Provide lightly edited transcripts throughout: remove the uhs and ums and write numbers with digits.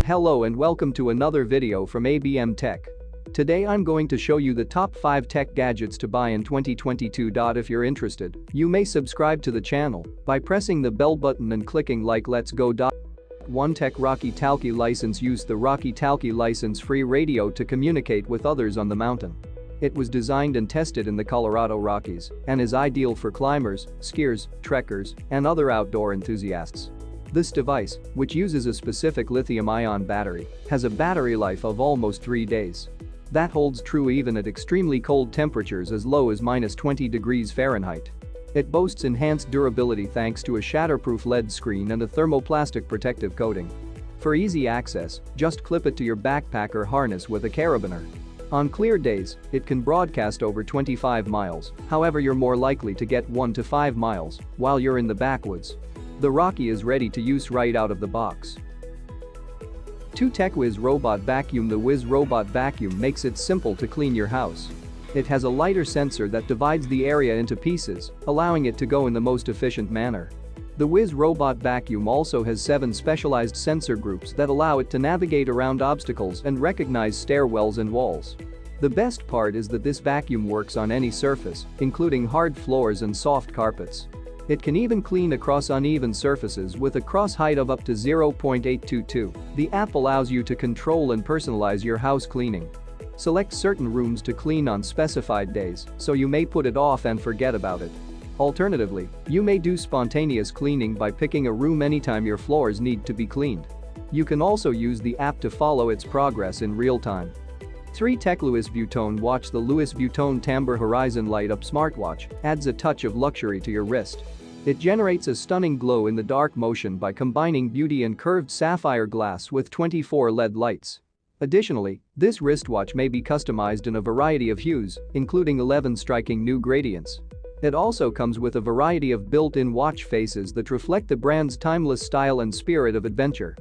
Hello and welcome to another video from abm.tech. Today I'm going to show you the top 5 tech gadgets to buy in 2022. If you're interested, you may subscribe to the channel by pressing the bell button and clicking like. Let's go. 1 Tech Rocky Talkie license. Use the Rocky Talkie license-free radio to communicate with others on the mountain. It was designed and tested in the Colorado Rockies and is ideal for climbers, skiers, trekkers, and other outdoor enthusiasts. This device, which uses a specific lithium-ion battery, has a battery life of almost 3 days. That holds true even at extremely cold temperatures as low as -20 degrees Fahrenheit. It boasts enhanced durability thanks to a shatterproof LED screen and a thermoplastic protective coating. For easy access, just clip it to your backpack or harness with a carabiner. On clear days, it can broadcast over 25 miles, however you're more likely to get 1 to 5 miles while you're in the backwoods. The Rocky is ready to use right out of the box. 2 Tech Whiz Robot Vacuum. The Whiz Robot Vacuum makes it simple to clean your house. It has a lighter sensor that divides the area into pieces, allowing it to go in the most efficient manner. The Whiz Robot Vacuum also has 7 specialized sensor groups that allow it to navigate around obstacles and recognize stairwells and walls. The best part is that this vacuum works on any surface, including hard floors and soft carpets. It can even clean across uneven surfaces with a cross height of up to 0.822. The app allows you to control and personalize your house cleaning. Select certain rooms to clean on specified days, so you may put it off and forget about it. Alternatively, you may do spontaneous cleaning by picking a room anytime your floors need to be cleaned. You can also use the app to follow its progress in real time. 3 Tech Louis Vuitton Watch. The Louis Vuitton Timbre Horizon Light-Up smartwatch adds a touch of luxury to your wrist. It generates a stunning glow in the dark motion by combining beauty and curved sapphire glass with 24 LED lights. Additionally, this wristwatch may be customized in a variety of hues, including 11 striking new gradients. It also comes with a variety of built-in watch faces that reflect the brand's timeless style and spirit of adventure.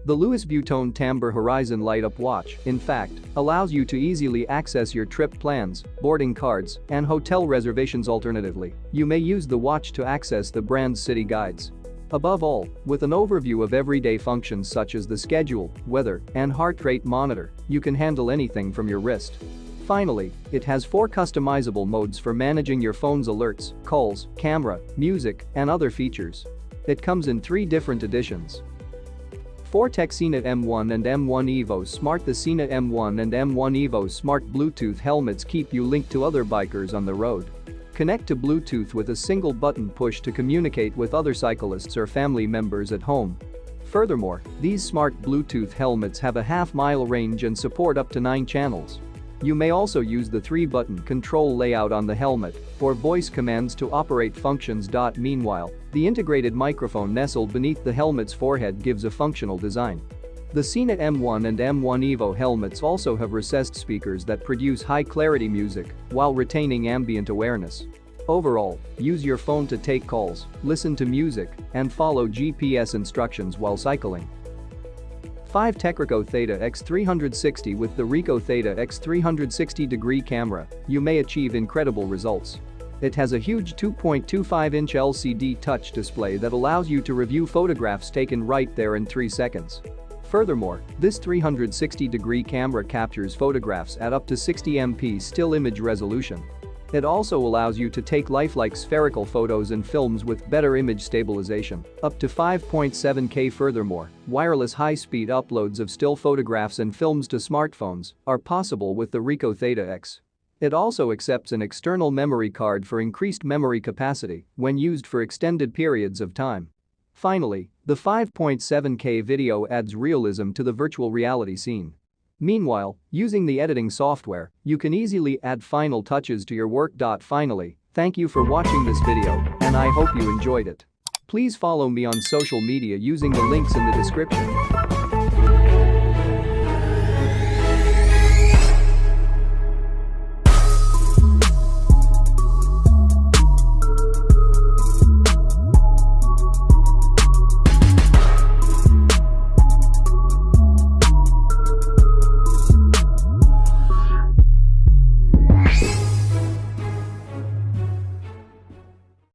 The Louis Vuitton Timbre Horizon Light-Up watch, in fact, allows you to easily access your trip plans, boarding cards, and hotel reservations. Alternatively, you may use the watch to access the brand's city guides. Above all, with an overview of everyday functions such as the schedule, weather, and heart rate monitor, you can handle anything from your wrist. Finally, it has 4 customizable modes for managing your phone's alerts, calls, camera, music, and other features. It comes in 3 different editions. 4 Tech CNET M1 and M1 Evo Smart. The CNET M1 and M1 Evo Smart Bluetooth helmets keep you linked to other bikers on the road. Connect to Bluetooth with a single button push to communicate with other cyclists or family members at home. Furthermore, these smart Bluetooth helmets have a half-mile range and support up to 9 channels. You may also use the 3-button control layout on the helmet or voice commands to operate functions. Meanwhile, the integrated microphone nestled beneath the helmet's forehead gives a functional design. The CNET M1 and M1 Evo helmets also have recessed speakers that produce high-clarity music while retaining ambient awareness. Overall, use your phone to take calls, listen to music, and follow GPS instructions while cycling. 5 Tech Ricoh Theta X360. With the Ricoh Theta X360-degree camera, you may achieve incredible results. It has a huge 2.25-inch LCD touch display that allows you to review photographs taken right there in 3 seconds. Furthermore, this 360-degree camera captures photographs at up to 60 MP still image resolution. It also allows you to take lifelike spherical photos and films with better image stabilization, up to 5.7K. Furthermore, wireless high-speed uploads of still photographs and films to smartphones are possible with the Ricoh Theta X. It also accepts an external memory card for increased memory capacity when used for extended periods of time. Finally, the 5.7K video adds realism to the virtual reality scene. Meanwhile, using the editing software, you can easily add final touches to your work. Finally, thank you for watching this video, and I hope you enjoyed it. Please follow me on social media using the links in the description.